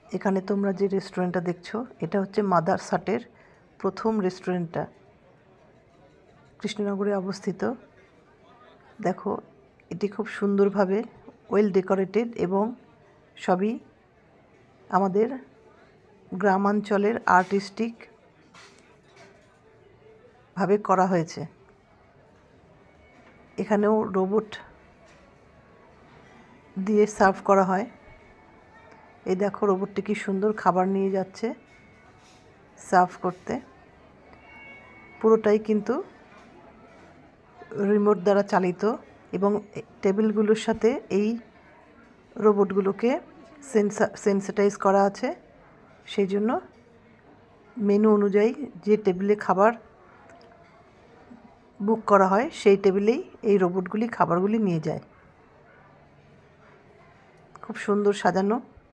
এখানে তোমরা যে রেস্টুরেন্টটা দেখছো এটা হচ্ছে মাদার সাটের প্রথম রেস্টুরেন্টটা, কৃষ্ণনগরে অবস্থিত। দেখো, এটি খুব সুন্দরভাবে ওয়েল ডেকোরেটেড এবং সবই আমাদের গ্রামাঞ্চলের আর্টিস্টিক ভাবে করা হয়েছে। এখানেও রোবট দিয়ে সার্ভ করা হয়। এই দেখো, রোবটটি কি সুন্দর খাবার নিয়ে যাচ্ছে সার্ভ করতে। পুরোটাই কিন্তু রিমোট দ্বারা চালিত এবং টেবিলগুলোর সাথে এই রোবটগুলোকে সেন্সিটাইজ করা আছে। সেই জন্য মেনু অনুযায়ী যে টেবিলে খাবার বুক করা হয় সেই টেবিলেই এই রোবটগুলি খাবারগুলি নিয়ে যায়। খুব সুন্দর সাজানো।